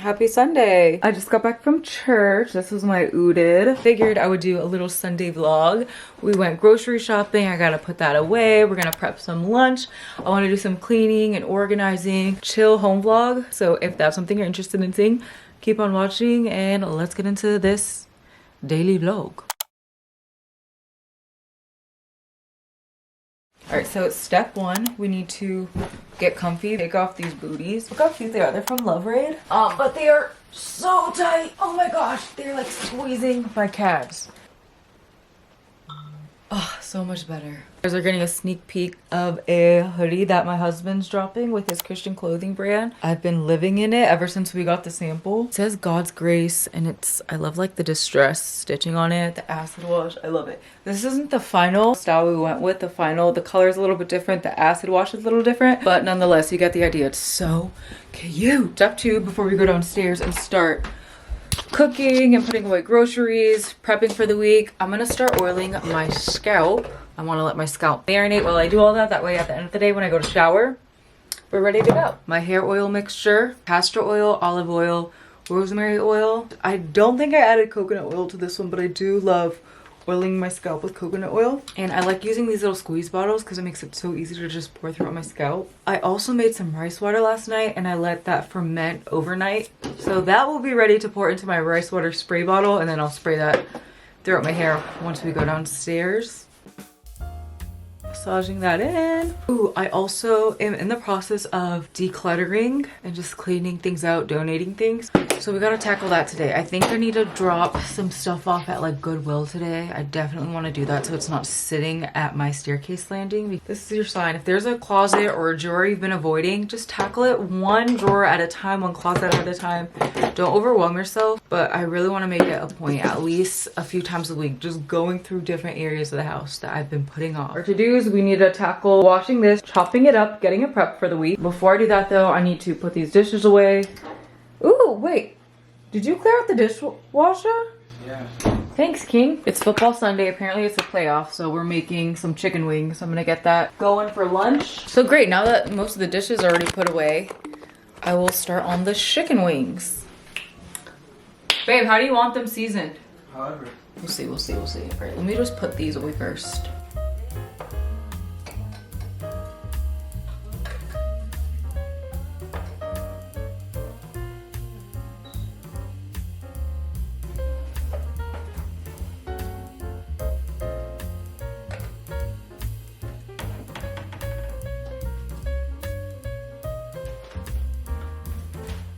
Happy Sunday. I just got back from church. This was my ooded. Figured I would do a little Sunday vlog. We went grocery shopping. I gotta put that away. We're gonna prep some lunch. I want to do some cleaning and organizing. Chill home vlog. So if that's something you're interested in seeing, keep on watching and let's get into this daily vlog. All right, so it's step one. We need to get comfy, take off these booties. Look how cute they are. They're from Love Raid. But they are so tight. Oh my gosh, they're like squeezing my calves. Oh, so much better. You guys are getting a sneak peek of a hoodie that my husband's dropping with his Christian clothing brand. I've been living in it ever since we got the sample. It says God's Grace and I love like the distress stitching on it, the acid wash. I love it. This isn't the final style we went with. The color is a little bit different. The acid wash is a little different, but nonetheless, you get the idea. It's so cute. Step two, before we go downstairs and start cooking and putting away groceries, prepping for the week, I'm gonna start oiling my scalp. I want to let my scalp marinate while I do all that. That way at the end of the day when I go to shower, we're ready to go. My hair oil mixture: castor oil, olive oil, rosemary oil. I don't think I added coconut oil to this one, but I do love oiling my scalp with coconut oil. And I like using these little squeeze bottles because it makes it so easy to just pour throughout my scalp. I also made some rice water last night and I let that ferment overnight. So that will be ready to pour into my rice water spray bottle, and then I'll spray that throughout my hair once we go downstairs. Massaging that in. Ooh, I also am in the process of decluttering and just cleaning things out, donating things. So we gotta tackle that today. I think I need to drop some stuff off at like Goodwill today. I definitely want to do that so it's not sitting at my staircase landing. This is your sign. If there's a closet or a drawer you've been avoiding, just tackle it one drawer at a time, one closet at a time. Don't overwhelm yourself, but I really want to make it a point at least a few times a week, just going through different areas of the house that I've been putting off. Our to-dos: we need to tackle washing this, chopping it up, getting it prepped for the week. Before I do that though, I need to put these dishes away. Ooh, wait. Did you clear out the dishwasher? Yeah. Thanks, King. It's football Sunday. Apparently it's a playoff, so we're making some chicken wings. I'm gonna get that going for lunch. So great, now that most of the dishes are already put away, I will start on the chicken wings. Babe, how do you want them seasoned? However. We'll see. All right, let me just put these away first.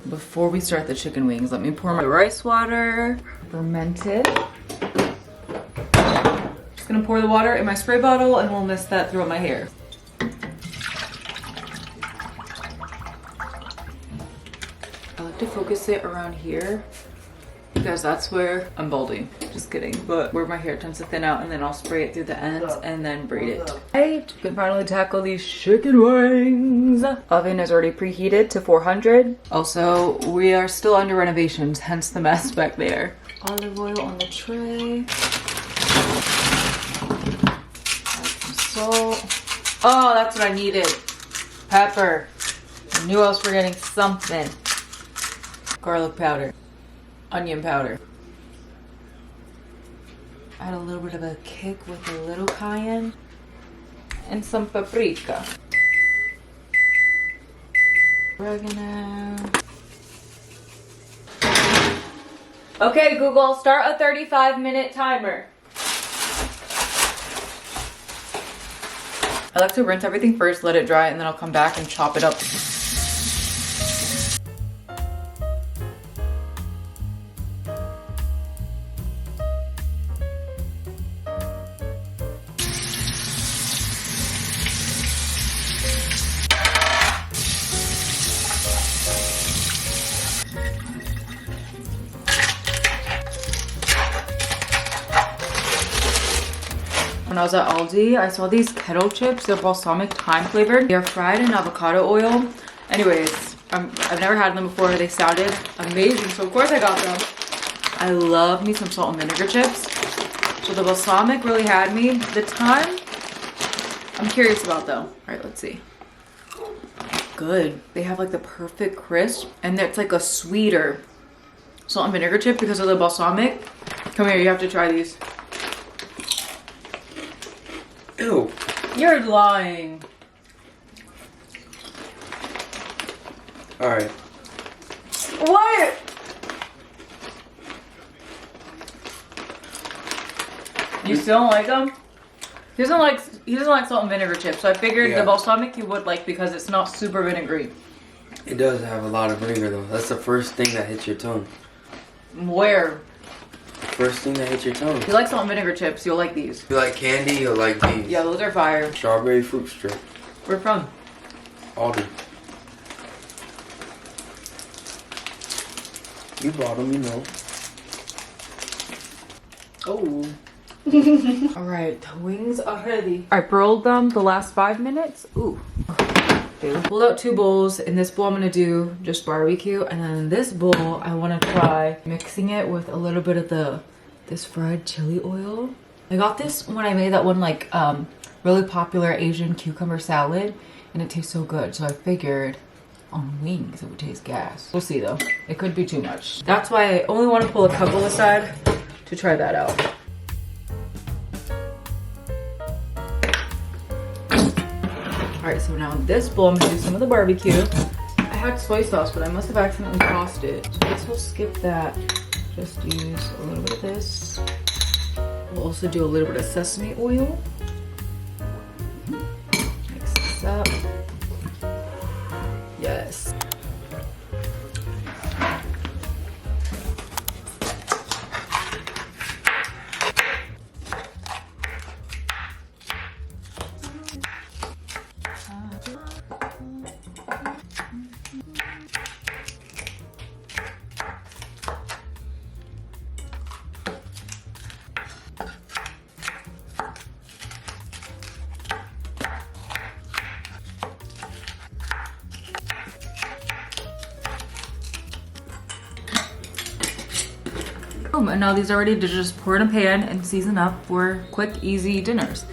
Before we start the chicken wings, let me pour my rice water, fermented. Just gonna pour the water in my spray bottle and we'll mist that throughout my hair. I like to focus it around here because that's where I'm balding. Just kidding. But where my hair tends to thin out, and then I'll spray it through the ends and then braid it. Right, we can finally tackle these chicken wings. Oven is already preheated to 400. Also, we are still under renovations, hence the mess back there. Olive oil on the tray. Add some salt. Oh, that's what I needed. Pepper. I knew I was forgetting something. Garlic powder. Onion powder. Add a little bit of a kick with a little cayenne and some paprika. Oregano. Okay, Google, start a 35-minute timer. I like to rinse everything first, let it dry, and then I'll come back and chop it up. When I was at Aldi, I saw these kettle chips. They're balsamic thyme flavored. They're fried in avocado oil. Anyways, I've never had them before. They sounded amazing, so of course I got them. I love me some salt and vinegar chips. So the balsamic really had me. The thyme, I'm curious about though. All right, let's see. good. They have like the perfect crisp, and it's like a sweeter salt and vinegar chip because of the balsamic. Come here, you have to try these. Ew. You're lying. All right. What? You still don't like them? He doesn't like salt and vinegar chips, so I figured the balsamic you would like because it's not super vinegary. It does have a lot of vinegar though. That's the first thing that hits your tongue. Where? First thing that hits your tongue. If you like salt and vinegar chips, you'll like these. If you like candy, you'll like these. Yeah, those are fire. Strawberry fruit strip. Where from? Aldi. You bought them, you know. Oh. Alright, the wings are ready. I broiled them the last 5 minutes. Ooh. Okay, pulled out 2 bowls. In this bowl I'm gonna do just barbecue, and then in this bowl I wanna try mixing it with a little bit of this fried chili oil. I got this when I made that one like really popular Asian cucumber salad, and it tastes so good, so I figured on wings it would taste gas. We'll see though. It could be too much. That's why I only want to pull a couple aside to try that out. Alright, so now in this bowl I'm gonna do some of the barbecue. I had soy sauce, but I must have accidentally tossed it. So I guess we'll skip that. Just use a little bit of this. We'll also do a little bit of sesame oil. Mix this up. Yes. And now these are ready to just pour in a pan and season up for quick, easy dinners.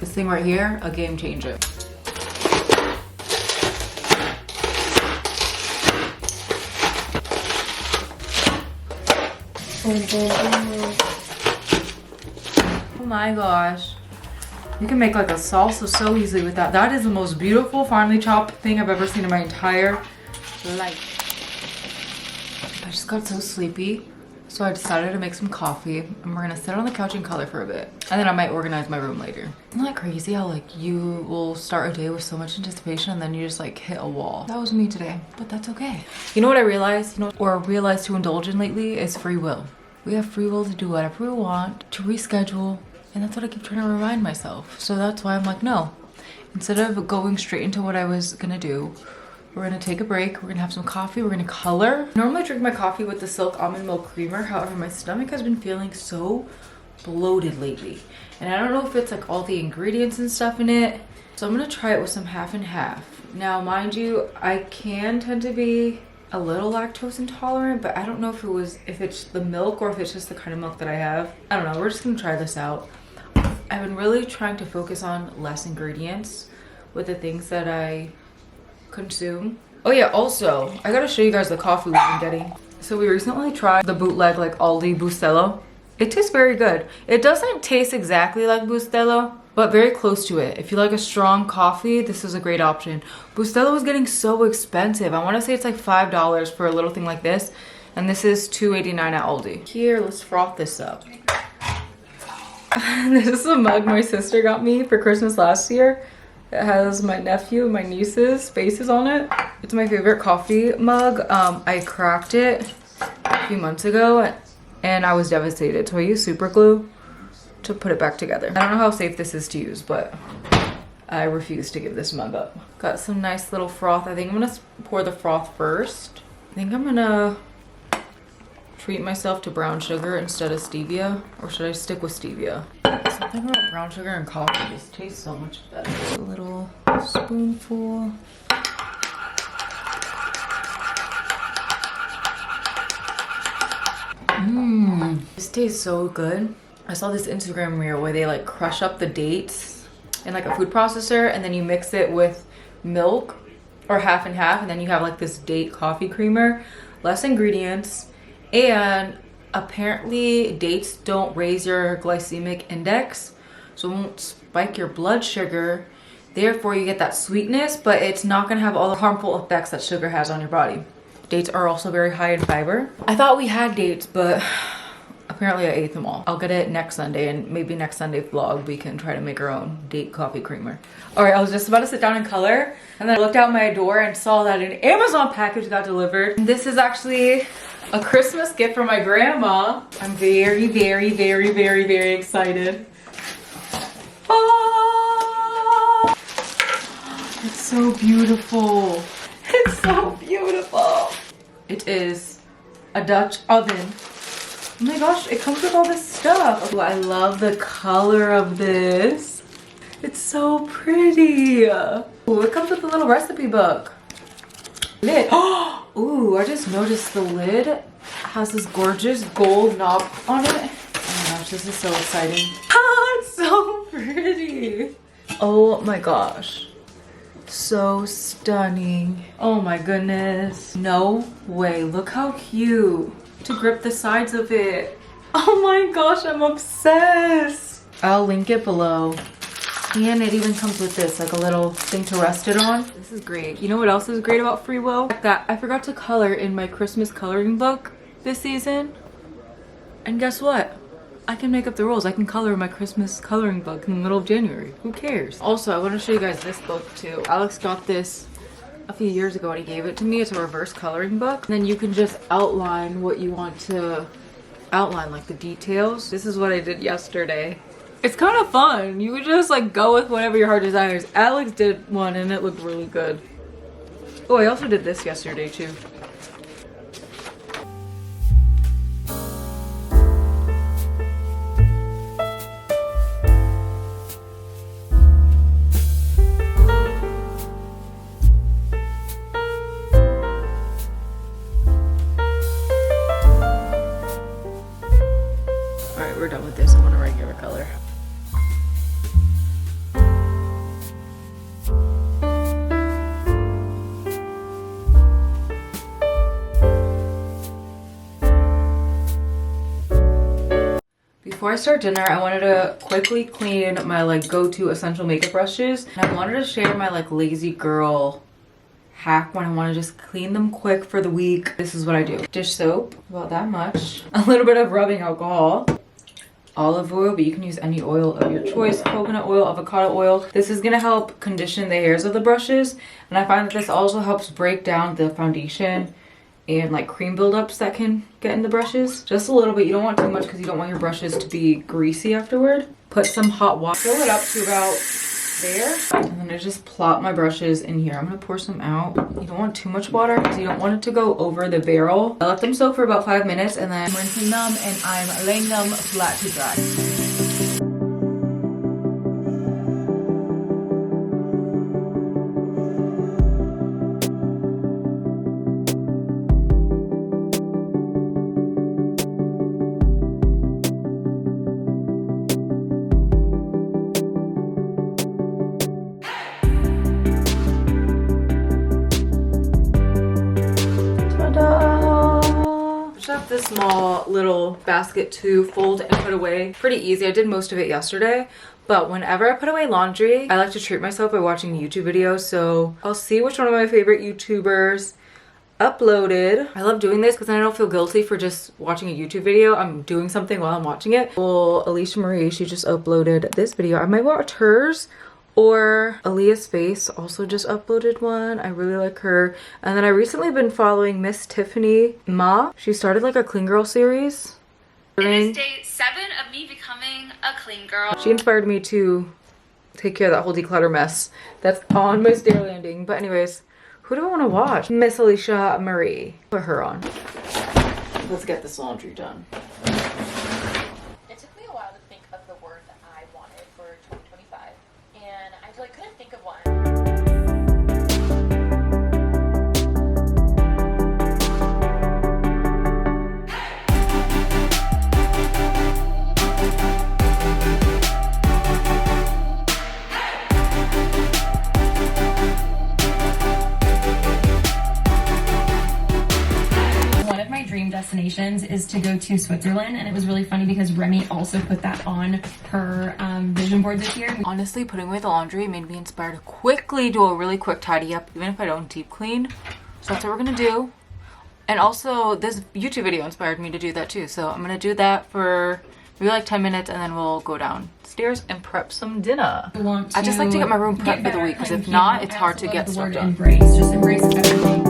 This thing right here, a game changer. Oh my gosh. You can make like a salsa so easily with that. That is the most beautiful finely chopped thing I've ever seen in my entire life. I just got so sleepy, so I decided to make some coffee, and we're gonna sit on the couch and color for a bit. And then I might organize my room later. Isn't that crazy how like you will start a day with so much anticipation and then you just like hit a wall? That was me today, but that's okay. You know what I realized? Realized to indulge in lately is free will. We have free will to do whatever we want, to reschedule, and that's what I keep trying to remind myself. So that's why I'm like, no. Instead of going straight into what I was gonna do, we're gonna take a break, we're gonna have some coffee, we're gonna color. I normally drink my coffee with the Silk Almond Milk Creamer, however my stomach has been feeling so bloated lately. And I don't know if it's like all the ingredients and stuff in it, so I'm gonna try it with some half and half. Now, mind you, I can tend to be a little lactose intolerant, but I don't know if it's the milk or if it's just the kind of milk that I have. I don't know, we're just gonna try this out. I've been really trying to focus on less ingredients with the things that I consume. Oh yeah, also, I gotta show you guys the coffee we've been getting. So we recently tried the bootleg like Aldi Bustelo. It tastes very good. It doesn't taste exactly like Bustelo, but very close to it. If you like a strong coffee, this is a great option. Bustelo is getting so expensive. I want to say it's like $5 for a little thing like this, and this is $2.89 at Aldi. Here, let's froth this up. This is a mug my sister got me for Christmas last year. It has my nephew and my niece's faces on it. It's my favorite coffee mug. I cracked it a few months ago and I was devastated, so I used super glue to put it back together. I don't know how safe this is to use, but I refuse to give this mug up. Got some nice little froth. I think I'm gonna pour the froth first. I think I'm gonna treat myself to brown sugar instead of stevia, or should I stick with stevia? Something about brown sugar and coffee just tastes so much better. A little spoonful. This tastes so good. I saw this Instagram reel where they like crush up the dates in like a food processor and then you mix it with milk or half and half, and then you have like this date coffee creamer, less ingredients, and apparently dates don't raise your glycemic index, so it won't spike your blood sugar. Therefore you get that sweetness, but it's not gonna have all the harmful effects that sugar has on your body. Dates are also very high in fiber. I thought we had dates, but apparently I ate them all. I'll get it next Sunday, and maybe next Sunday vlog we can try to make our own date coffee creamer. All right, I was just about to sit down and color, and then I looked out my door and saw that an Amazon package got delivered. This is actually a Christmas gift from my grandma. I'm very, very, very, very, very excited. Oh, it's so beautiful. It's so beautiful. It is a Dutch oven. Oh my gosh, it comes with all this stuff. Oh, I love the color of this. It's so pretty. Oh, it comes with a little recipe book. Lid. Oh, I just noticed the lid has this gorgeous gold knob on it. Oh my gosh, this is so exciting. Ah, it's so pretty. Oh my gosh. So stunning. Oh my goodness. No way. Look how cute. To grip the sides of it. Oh my gosh, I'm obsessed. I'll link it below. And it even comes with this, like a little thing to rest it on. This is great. You know what else is great about Free Will? That I forgot to color in my Christmas coloring book this season. And guess what? I can make up the rules. I can color my Christmas coloring book in the middle of January. Who cares? Also, I want to show you guys this book too. Alex got this a few years ago and he gave it to me. It's a reverse coloring book. And then you can just outline what you want to outline, like the details. This is what I did yesterday. It's kind of fun. You could just like go with whatever your heart desires. Alex did one and it looked really good. Oh, I also did this yesterday too. We're done with this. I want a regular color. Before I start dinner, I wanted to quickly clean my like go-to essential makeup brushes. And I wanted to share my like lazy girl hack when I want to just clean them quick for the week. This is what I do. Dish soap, about that much. A little bit of rubbing alcohol. Olive oil, but you can use any oil of your choice. Coconut oil, avocado oil. This is gonna help condition the hairs of the brushes, and I find that this also helps break down the foundation and like cream buildups that can get in the brushes. Just a little bit. You don't want too much because you don't want your brushes to be greasy afterward. Put some hot water, fill it up to about there, and then I just plop my brushes in here. I'm gonna pour some out. You don't want too much water because you don't want it to go over the barrel. I let them soak for about 5 minutes and then I'm rinsing them and I'm laying them flat to dry. This small little basket to fold and put away. Pretty easy. I did most of it yesterday, but whenever I put away laundry, I like to treat myself by watching YouTube videos. So I'll see which one of my favorite YouTubers uploaded. I love doing this because then I don't feel guilty for just watching a YouTube video. I'm doing something while I'm watching it. Well, Alicia Marie, she just uploaded this video. I might watch hers. Or Aaliyah's Face also just uploaded one. I really like her. And then I recently been following Miss Tiffany Ma. She started like a clean girl series. It is day 7 of me becoming a clean girl. She inspired me to take care of that whole declutter mess that's on my stair landing. But anyways, who do I want to watch? Miss Alicia Marie. Put her on. Let's get this laundry done. It took me a while to think of the word that I wanted for 2025. And I like couldn't think of one. vacations is to go to Switzerland, and it was really funny because Remy also put that on her vision board this year. Honestly, putting away the laundry made me inspired to quickly do a really quick tidy up, even if I don't deep clean. So that's what we're gonna do. And also, this YouTube video inspired me to do that too. So I'm gonna do that for maybe like 10 minutes, and then we'll go downstairs and prep some dinner. I just like to get my room prepped for the week, because if not, it's hard to get stuff done. Embrace, just embrace everything.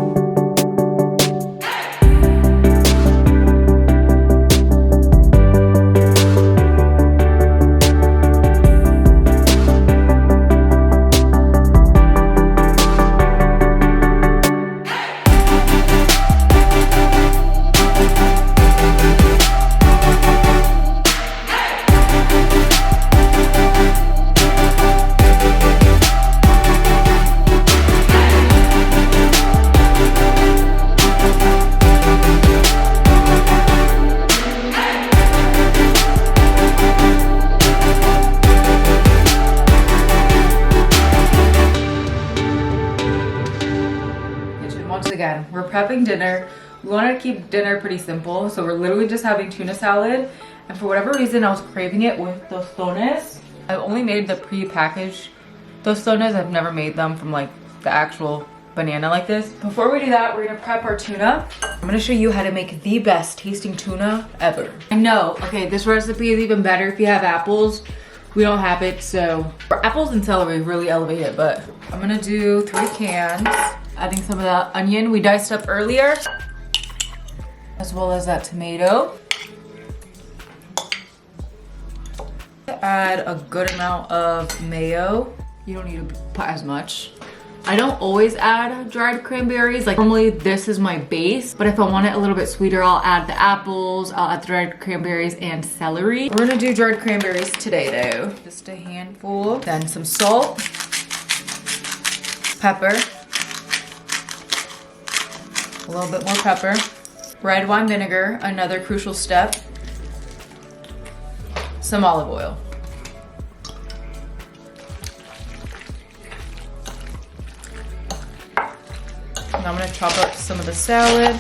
Again, we're prepping dinner. We wanted to keep dinner pretty simple, so we're literally just having tuna salad, and for whatever reason I was craving it with tostones. I've only made the pre-packaged tostones. I've never made them from like the actual banana like this. Before we do that, we're gonna prep our tuna. I'm gonna show you how to make the best tasting tuna ever. I know, okay, this recipe is even better if you have apples. We don't have it, so apples and celery really elevate it, but I'm gonna do 3 cans. Adding some of that onion we diced up earlier, as well as that tomato. Add a good amount of mayo. You don't need to put as much. I don't always add dried cranberries. Like normally this is my base, but if I want it a little bit sweeter, I'll add the apples, I'll add the dried cranberries and celery. We're gonna do dried cranberries today though. Just a handful. Then some salt, pepper, a little bit more pepper, red wine vinegar, another crucial step, some olive oil. And I'm gonna chop up some of the salad.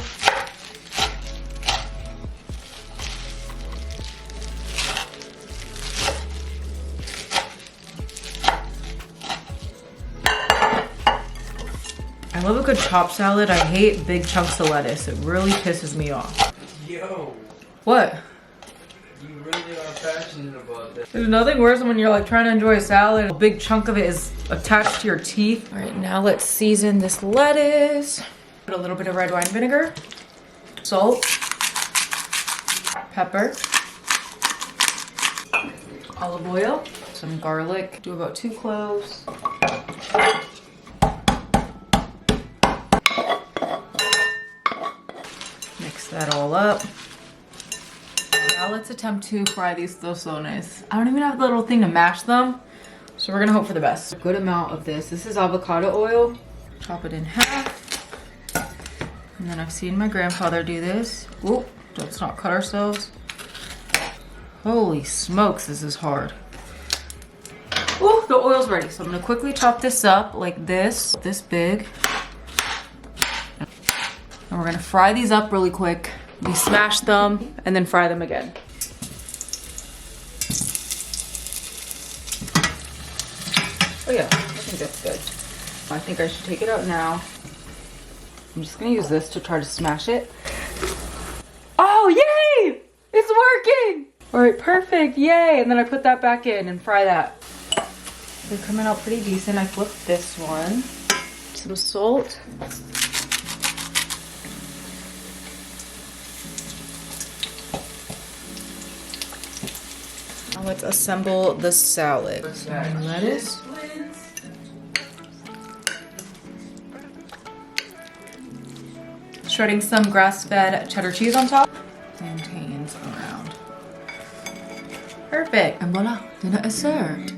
I love a good chopped salad. I hate big chunks of lettuce. It really pisses me off. Yo. What? You really are passionate about that. There's nothing worse than when you're like trying to enjoy a salad. A big chunk of it is attached to your teeth. All right, now let's season this lettuce. Put a little bit of red wine vinegar, salt, pepper, olive oil, some garlic. Do about 2 cloves. Mix that all up. Now let's attempt to fry these tostones. I don't even have the little thing to mash them, so we're gonna hope for the best. A good amount of this. This is avocado oil. Chop it in half. And then I've seen my grandfather do this. Ooh, let's not cut ourselves. Holy smokes, this is hard. Ooh, the oil's ready. So I'm gonna quickly chop this up like this big. And we're gonna fry these up really quick. We smash them and then fry them again. Oh yeah, I think that's good. I think I should take it out now. I'm just gonna use this to try to smash it. Oh, yay! It's working! All right, perfect, yay! And then I put that back in and fry that. They're coming out pretty decent. I flipped this one. Some salt. Now let's assemble the salad. And lettuce. Shredding some grass-fed cheddar cheese on top. Plantains around. Perfect. And voila, dinner is served.